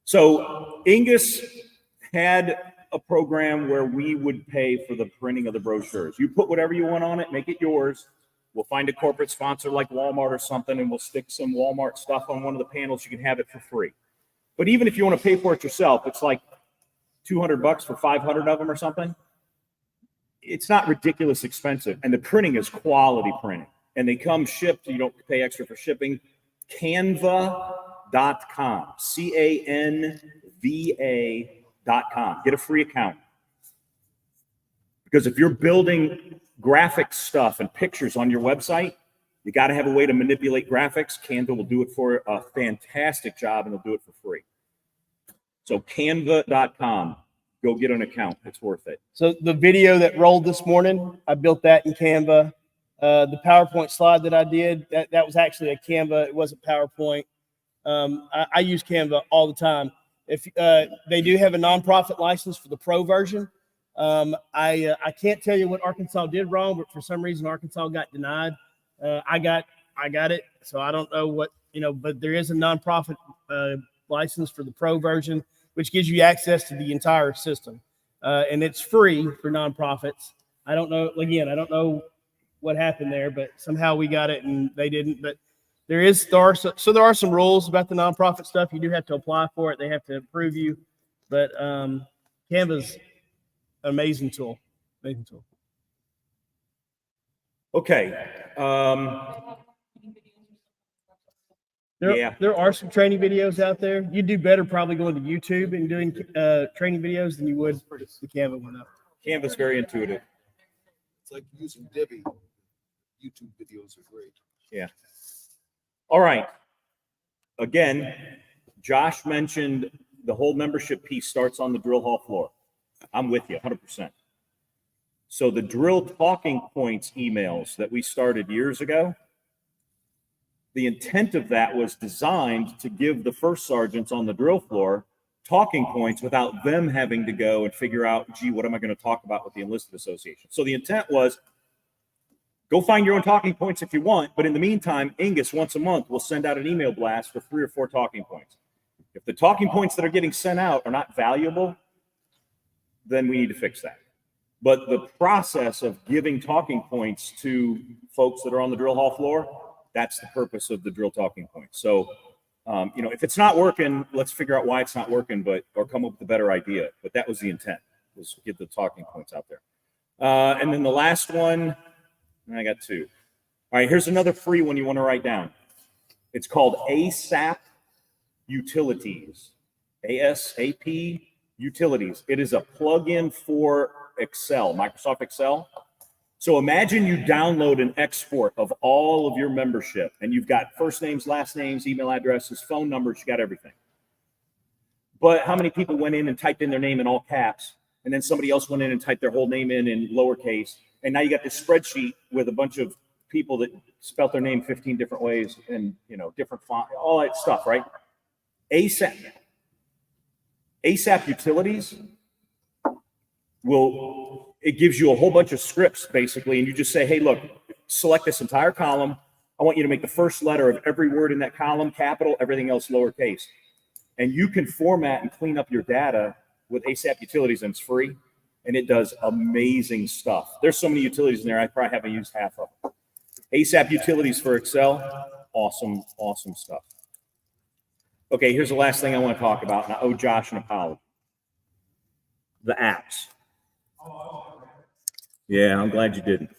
G: So Ingus had a program where we would pay for the printing of the brochures. You put whatever you want on it, make it yours. We'll find a corporate sponsor like Walmart or something, and we'll stick some Walmart stuff on one of the panels. You can have it for free. But even if you want to pay for it yourself, it's like $200 for 500 of them or something. It's not ridiculous expensive, and the printing is quality printing. And they come shipped. You don't pay extra for shipping. Canva.com. CANVA.com. Get a free account. Because if you're building graphic stuff and pictures on your website, you got to have a way to manipulate graphics. Canva will do it for a fantastic job, and they'll do it for free. So canva.com. Go get an account. It's worth it.
I: So the video that rolled this morning, I built that in Canva. The PowerPoint slide that I did, that was actually a Canva. It wasn't PowerPoint. I use Canva all the time. If they do have a nonprofit license for the pro version, I can't tell you what Arkansas did wrong, but for some reason Arkansas got denied. I got it, so I don't know what but there is a nonprofit license for the pro version, which gives you access to the entire system, and it's free for nonprofits. I don't know what happened there, but somehow we got it and they didn't. But there are some rules about the nonprofit stuff. You do have to apply for it. They have to approve you, but Canva's an amazing tool.
G: Okay.
I: There are some training videos out there. You'd do better probably going to YouTube and doing training videos than you would the Canva one up.
G: Canva's very intuitive.
B: It's like using Debbie. YouTube videos are great.
G: Yeah. All right. Again, Josh mentioned the whole membership piece starts on the drill hall floor. I'm with you 100%. So the drill talking points emails that we started years ago, the intent of that was designed to give the first sergeants on the drill floor talking points without them having to go and figure out, gee, what am I going to talk about with the enlisted association? So the intent was, go find your own talking points if you want, but in the meantime, Ingus once a month will send out an email blast with 3 or 4 talking points. If the talking points that are getting sent out are not valuable, then we need to fix that. But the process of giving talking points to folks that are on the drill hall floor, that's the purpose of the drill talking points. So, if it's not working, let's figure out why it's not working, or come up with a better idea. But that was the intent, was get the talking points out there. And then the last one, I got two. All right, here's another free one you want to write down. It's called ASAP Utilities. ASAP Utilities. It is a plugin for Excel, Microsoft Excel. So imagine you download an export of all of your membership, and you've got first names, last names, email addresses, phone numbers, you got everything. But how many people went in and typed in their name in all caps, and then somebody else went in and typed their whole name in lowercase, and now you got this spreadsheet with a bunch of people that spelt their name 15 different ways and, different font, all that stuff, right? ASAP Utilities it gives you a whole bunch of scripts basically, and you just say, hey, look, select this entire column. I want you to make the first letter of every word in that column capital, everything else lowercase. And you can format and clean up your data with ASAP Utilities, and it's free, and it does amazing stuff. There's so many utilities in there, I probably haven't used half of them. ASAP Utilities for Excel, awesome, awesome stuff. Okay, here's the last thing I want to talk about, and I owe Josh an apology. The apps. Yeah, I'm glad you didn't.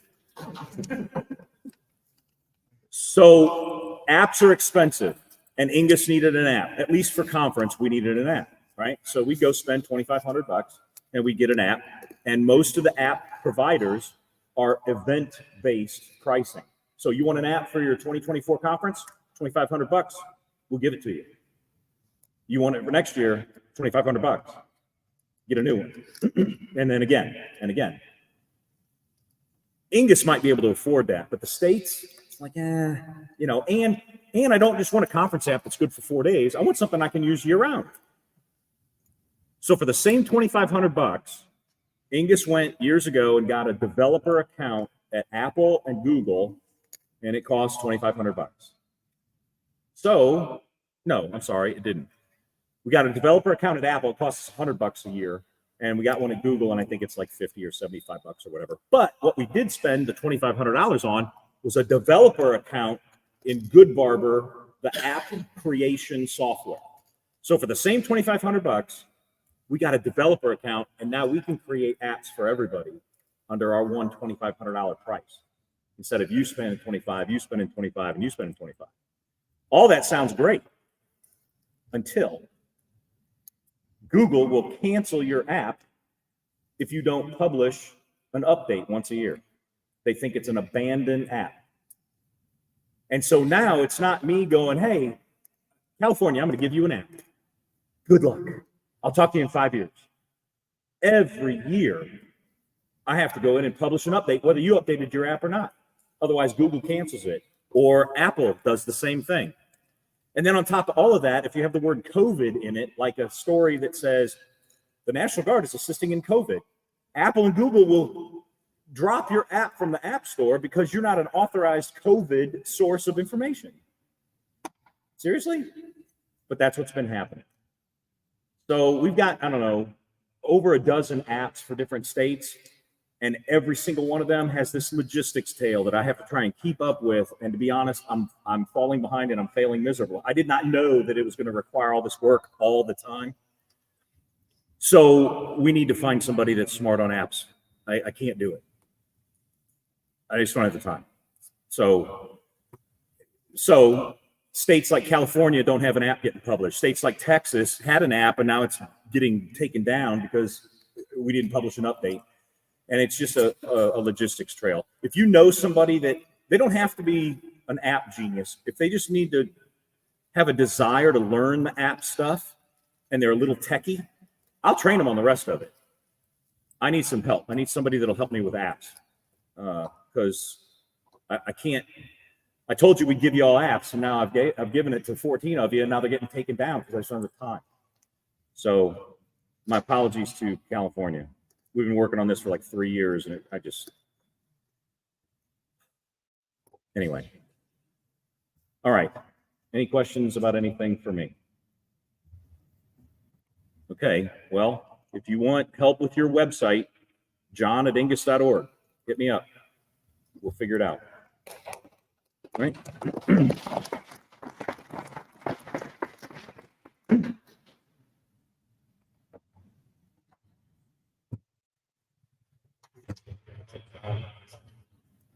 G: So apps are expensive, and Ingus needed an app. At least for conference, we needed an app, right? So we go spend $2,500 and we get an app. And most of the app providers are event-based pricing. So you want an app for your 2024 conference? $2,500. We'll give it to you. You want it for next year? $2,500. Get a new one. And then again and again. Ingus might be able to afford that, but the states, it's like, and I don't just want a conference app that's good for 4 days. I want something I can use year round. So for the same $2,500, Ingus went years ago and got a developer account at Apple and Google, and it cost $2,500. So, no, I'm sorry, it didn't. We got a developer account at Apple. It costs $100 a year. And we got one at Google, and I think it's like $50 or $75 or whatever. But what we did spend the $2,500 on was a developer account in GoodBarber, the app creation software. So for the same $2,500, we got a developer account, and now we can create apps for everybody under our one $2,500 price. Instead of you spending $25, you spending $25, and you spending $25. All that sounds great until Google will cancel your app if you don't publish an update once a year. They think it's an abandoned app. And so now it's not me going, hey, California, I'm going to give you an app. Good luck. I'll talk to you in 5 years. Every year, I have to go in and publish an update, whether you updated your app or not. Otherwise, Google cancels it, or Apple does the same thing. And then on top of all of that, if you have the word COVID in it, like a story that says the National Guard is assisting in COVID, Apple and Google will drop your app from the App Store because you're not an authorized COVID source of information. Seriously? But that's what's been happening. So we've got, I don't know, over a dozen apps for different states, and every single one of them has this logistics tale that I have to try and keep up with. And to be honest, I'm falling behind and I'm failing miserable. I did not know that it was going to require all this work all the time. So we need to find somebody that's smart on apps. I can't do it. I just don't have the time. So states like California don't have an app getting published. States like Texas had an app, and now it's getting taken down because we didn't publish an update. And it's just a logistics trail. If you know somebody that they don't have to be an app genius, if they just need to have a desire to learn the app stuff and they're a little techie, I'll train them on the rest of it. I need some help. I need somebody that'll help me with apps because I can't. I told you we'd give you all apps, and now I've given it to 14 of you, and now they're getting taken down because I just don't have the time. So my apologies to California. We've been working on this for like 3 years, and anyway. All right. Any questions about anything for me? Okay, well, if you want help with your website, john@ingus.org, hit me up. We'll figure it out. All right.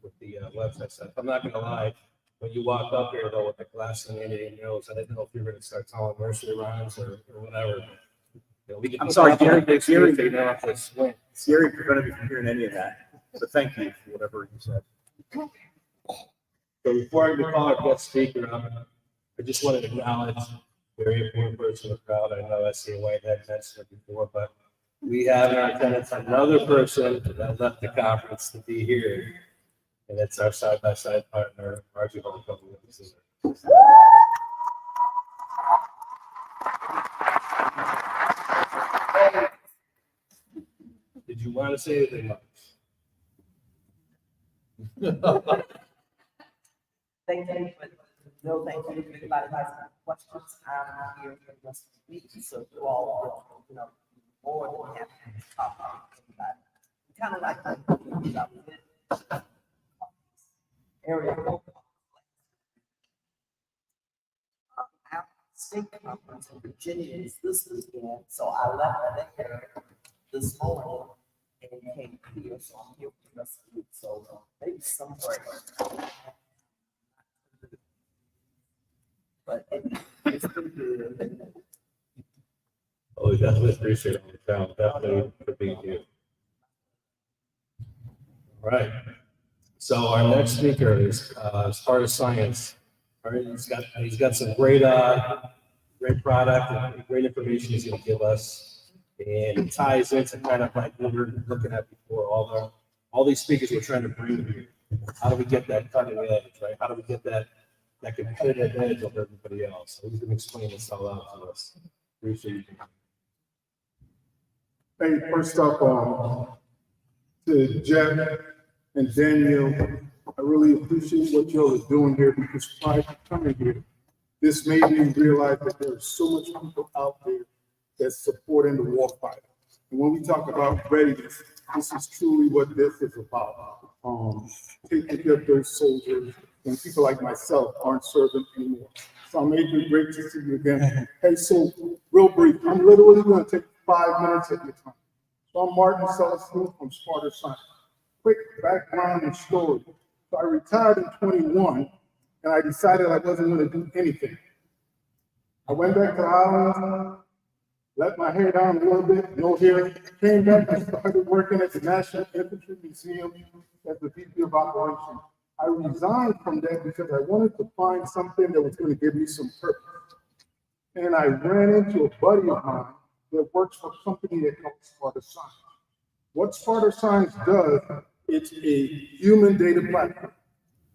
F: With the website stuff. I'm not gonna lie, when you walk up here though with the glass and Indian nose, I didn't know if you were gonna start telling nursery rhymes or whatever. You know, we can
B: I'm
F: put
B: sorry,
F: that up on
B: Gary,
F: a big
B: Gary-
F: screen, they don't have to squint.
B: Siri prevented me from hearing any of that. So thank you for whatever you said.
F: So before I call our guest speaker up, I just wanted to acknowledge a very important person in the crowd. I know SC Whitehead mentioned it before, but we have in our attendance another person that left the conference to be here. And it's our side-by-side partner, Margie Holcomb. Did you want to say anything, Mark?
J: Thank you, but no, thank you. If anybody has any questions, I'm here for the rest of the week, so you all, you know, more than happy to talk to anybody. Kind of like the area code. Our state conference in Virginia is this weekend, so I left there this morning and came here, so I'm here for the rest of the week, so maybe somewhere. But it's been good.
F: Oh, we definitely appreciate it. Definitely for being here. All right. So our next speaker is Sparta Science. All right, he's got some great product and great information he's going to give us, and it ties into kind of like what we were looking at before. All these speakers we're trying to bring here. How do we get that cutting edge, right? How do we get that competitive edge over everybody else? So he's going to explain this all out to us. Appreciate you.
K: Hey, first up, to Jeff and Daniel, I really appreciate what y'all are doing here, because prior to coming here, this made me realize that there's so much people out there that's supporting the warfighter. And when we talk about readiness, this is truly what this is about. Taking care of those soldiers when people like myself aren't serving anymore. So I'm able great to see you again. Hey, so real brief, I'm literally going to take 5 minutes of your time. So I'm Martin Celestine from Sparta Science. Quick background and story. So I retired in 21, and I decided I wasn't going to do anything. I went back to Ireland, let my hair down a little bit, no hair, came back and started working at the National Infantry Museum as the VP of Operations. I resigned from that because I wanted to find something that was going to give me some purpose. And I ran into a buddy of mine that works for a company that called Sparta Science. What Sparta Science does, it's a human data platform.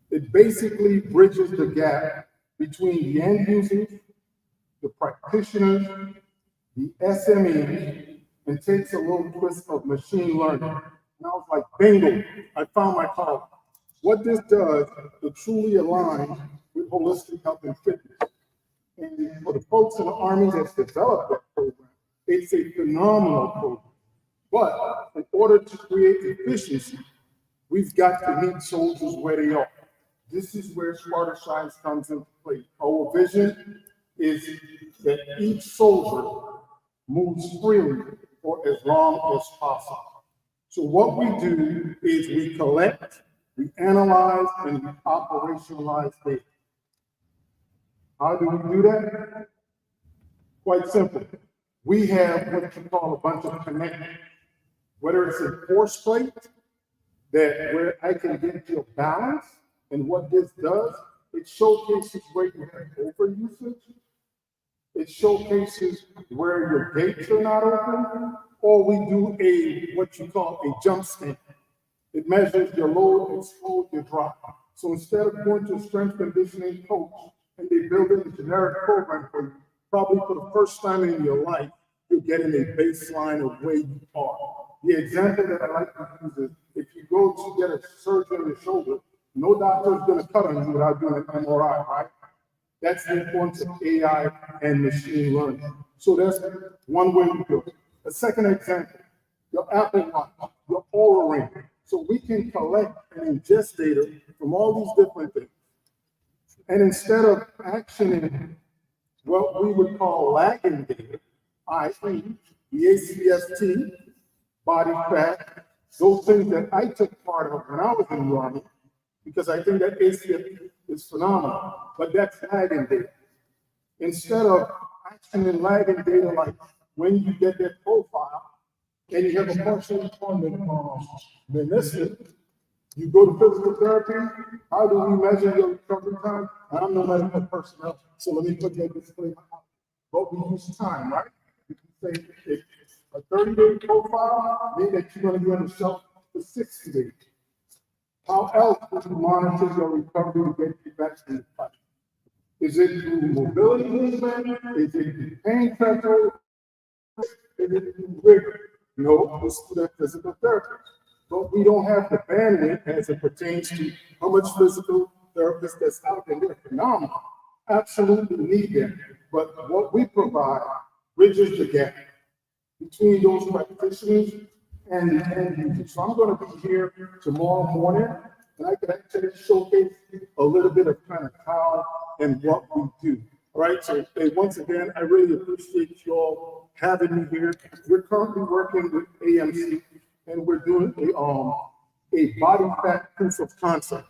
K: It basically bridges the gap between the end users, the practitioners, the SMEs, and takes a little twist of machine learning. And I was like, bingo, I found my calling. What this does, it truly aligns with holistic health and fitness. And for the folks in the Army that's developed that program, it's a phenomenal program. But in order to create efficiency, we've got to meet soldiers where they are. This is where Sparta Science comes into play. Our vision is that each soldier moves freely for as long as possible. So what we do is we collect, we analyze, and we operationalize data. How do we do that? Quite simple. We have what you call a bunch of connectors. Whether it's a force plate that where I can get your balance, and what this does, it showcases where you have over usage. It showcases where your gates are not open, or we do what you call a jump stand. It measures your load, explode, your drop. So instead of going to a strength conditioning coach and they build a generic program for you, probably for the first time in your life, you're getting a baseline of where you are. The example that I like to use is if you go to get a surgery on your shoulder, no doctor is going to cut on you without doing an MRI, right? That's the importance of AI and machine learning. So that's one way to do it. A second example, your Apple Watch, your Oura Ring. So we can collect and ingest data from all these different things. And instead of actioning what we would call lagging data, i.e. the ACST, body fat, those things that I took part of when I was in the Army, because I think that ACST is phenomenal, but that's lagging data. Instead of actioning lagging data like when you get that profile and you have a partial meniscus, you go to physical therapy, how do we measure your recovery time? I'm no medical personnel, so let me put that disclaimer out. But we use time, right? You can say if a 30-day profile means that you're going to be on the shelf for 60 days. How else would you monitor your recovery to get you back to the fight? Is it through mobility movement? Is it through pain threshold? Is it through rigor? No, it's through that physical therapy. But we don't have the bandwidth as it pertains to how much physical therapist that's out there. They're phenomenal. Absolutely need them. But what we provide bridges the gap between those practitioners and users. So I'm going to be here tomorrow morning, and I can actually showcase a little bit of kind of how and what we do. All right, so hey, once again, I really appreciate you all having me here. We're currently working with AMC, and we're doing a body fat proof of concept.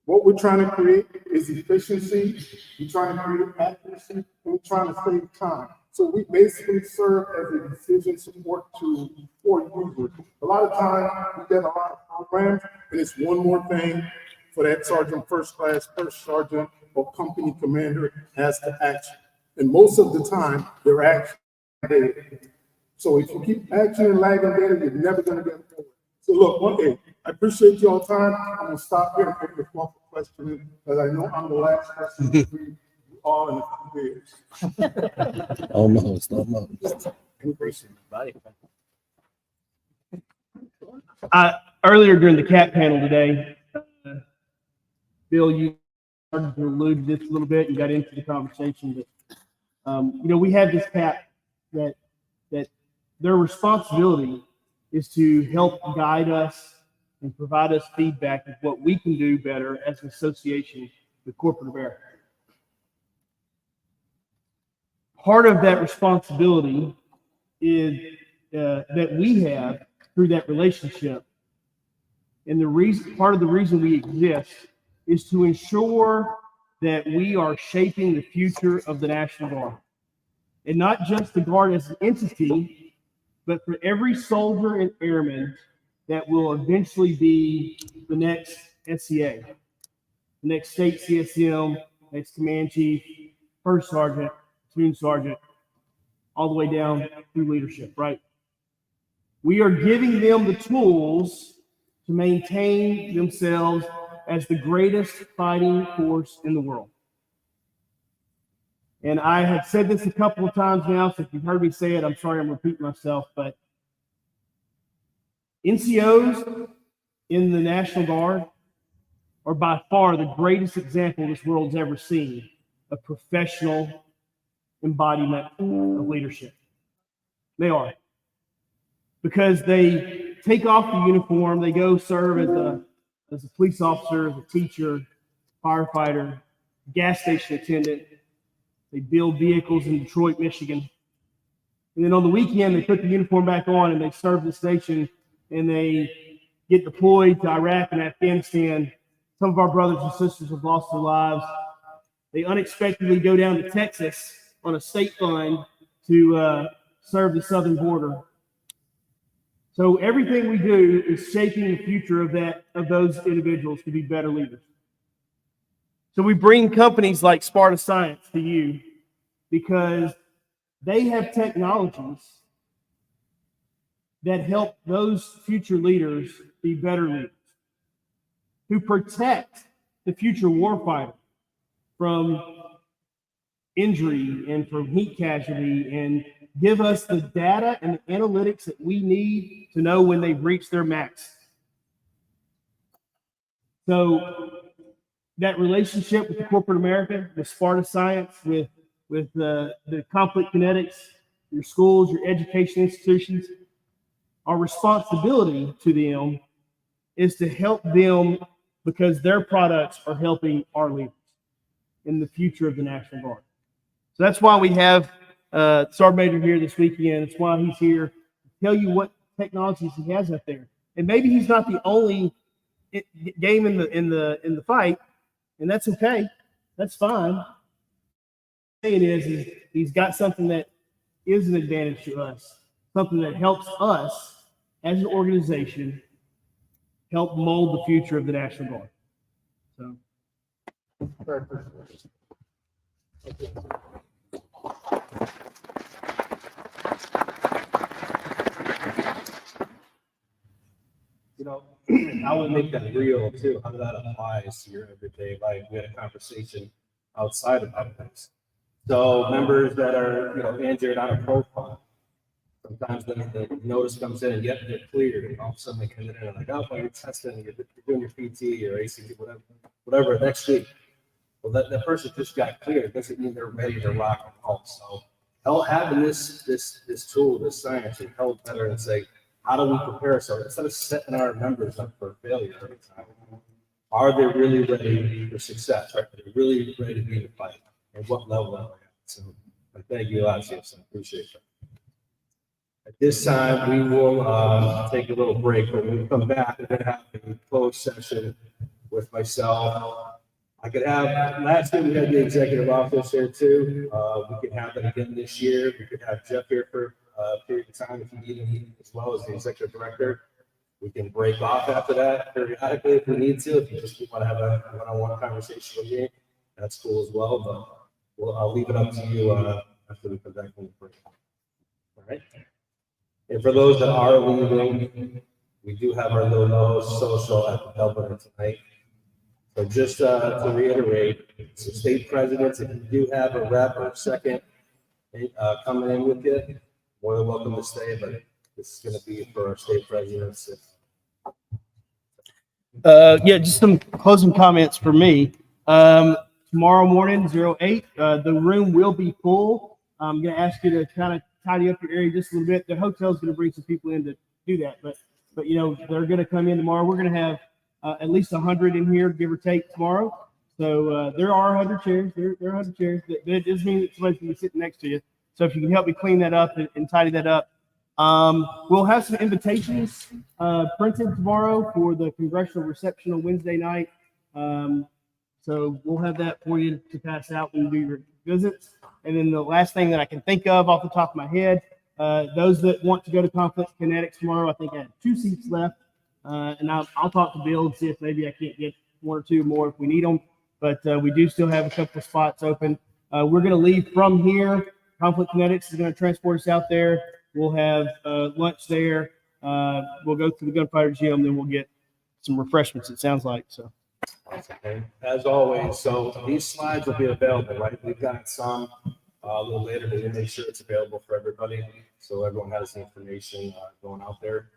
K: What we're trying to create is efficiency, we're trying to create accuracy, and we're trying to save time. So we basically serve as a decision support tool for users. A lot of times we get a lot of programs, and it's one more thing for that sergeant, first class, first sergeant, or company commander has to action. And most of the time, they're action data. So if you keep action and lagging data, you're never going to get forward. So look, one day, I appreciate y'all time. I'm going to stop here and take the fourth question because I know I'm the last person to read you all in a few years.
F: Almost.
I: Earlier during the CAT panel today, Bill, you started to allude to this a little bit and got into the conversation. But we have this CAT that their responsibility is to help guide us and provide us feedback of what we can do better as an association with corporate America. Part of that responsibility is that we have through that relationship, and part of the reason we exist is to ensure that we are shaping the future of the National Guard, and not just the Guard as an entity, but for every soldier and airman that will eventually be the next SCA, the next state CSM, next command chief, first sergeant, platoon sergeant, all the way down through leadership, right? We are giving them the tools to maintain themselves as the greatest fighting force in the world. And I have said this a couple of times now, so if you've heard me say it, I'm sorry I'm repeating myself, but NCOs in the National Guard are by far the greatest example this world's ever seen of professional embodiment of leadership. They are. Because they take off the uniform, they go serve as a police officer, as a teacher, firefighter, gas station attendant. They build vehicles in Detroit, Michigan. And then on the weekend, they put the uniform back on and they serve the station and they get deployed to Iraq and Afghanistan. Some of our brothers and sisters have lost their lives. They unexpectedly go down to Texas on a state fund to serve the southern border. So everything we do is shaping the future of those individuals to be better leaders. So we bring companies like Sparta Science to you because they have technologies that help those future leaders be better leaders, who protect the future warfighter from injury and from heat casualty and give us the data and the analytics that we need to know when they've reached their max. So that relationship with the corporate America, with Sparta Science, with with the conflict kinetics, your schools, your education institutions. Our responsibility to them is to help them because their products are helping our leaders in the future of the National Guard. So that's why we have Sergeant Major here this weekend. It's why he's here to tell you what technologies he has out there. And maybe he's not the only game in the fight, and that's okay. That's fine. What I'm saying is he's got something that is an advantage to us, something that helps us as an organization help mold the future of the National Guard. So.
F: You know, I would make that real too, how that applies to your everyday life. We had a conversation outside about this. So members that are, you know, injured on a profile, sometimes the notice comes in and yet they're cleared, and all of a sudden they come in and like, oh, well, you're testing, you're doing your PT or ACT, whatever, next week. Well, that person just got cleared, doesn't mean they're ready to rock and roll. So having this tool, this science, it helps better and say, how do we prepare ourselves? Instead of setting our members up for failure every time, are they really ready for success? Are they really ready to be in the fight? And what level are they at? So I thank you a lot, Jason. I appreciate that. At this time, we will take a little break. When we come back, we're going to have a closed session with myself. I could have, last year we had the executive office here too. We could have that again this year. We could have Jeff here for a period of time if you need him, as well as the executive director. We can break off after that periodically if we need to. If you just want to have a one-on-one conversation with me, that's cool as well. But I'll leave it up to you after we come back from the break. All right. And for those that are leaving, we do have our little no-host social at the Dublin tonight. So just to reiterate, so state presidents, if you do have a rep or a second coming in with you, more than welcome to stay, but this is going to be for our state presidents.
I: Yeah, just some closing comments for me. Tomorrow morning, 08, the room will be full. I'm going to ask you to kind of tidy up your area just a little bit. The hotel's going to bring some people in to do that, but you know, they're going to come in tomorrow. We're going to have at least 100 in here, give or take, tomorrow. So there are 100 chairs. There are 100 chairs. That doesn't mean that somebody's going to be sitting next to you. So if you can help me clean that up and tidy that up. We'll have some invitations printed tomorrow for the congressional reception on Wednesday night. So we'll have that for you to pass out when you do your visits. And then the last thing that I can think of off the top of my head, those that want to go to Conflict Kinetics tomorrow, I think I have 2 seats left. And I'll talk to Bill and see if maybe I can't get 1 or 2 more if we need them. But we do still have a couple of spots open. We're going to leave from here. Conflict Kinetics is going to transport us out there. We'll have lunch there. We'll go to the gunfighter gym, then we'll get some refreshments, it sounds like. So.
F: Okay. As always, so these slides will be available, right? We've got some a little later, but we'll make sure it's available for everybody so everyone has the information going out there.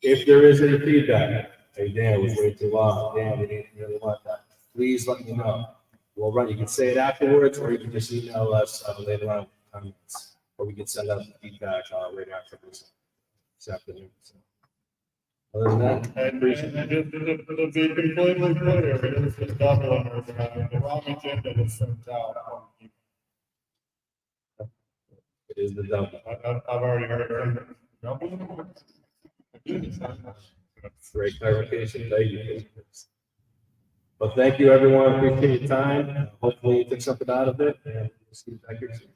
F: If there is any feedback, hey, Dan, it was way too long. Dan, we didn't really want that. Please let me know. We'll run. You can say it afterwards, or you can just email us later on comments, or we can send out the feedback right after this afternoon. So, other than that, I appreciate it.
K: Just to be completely clear, it is the Dublin, the wrong agenda is sent out.
F: It is the double.
K: I've already heard it. Dublin?
F: Great clarification. Thank you. Well, thank you, everyone. Appreciate your time. Hopefully you took something out of it, and we'll see you back here soon.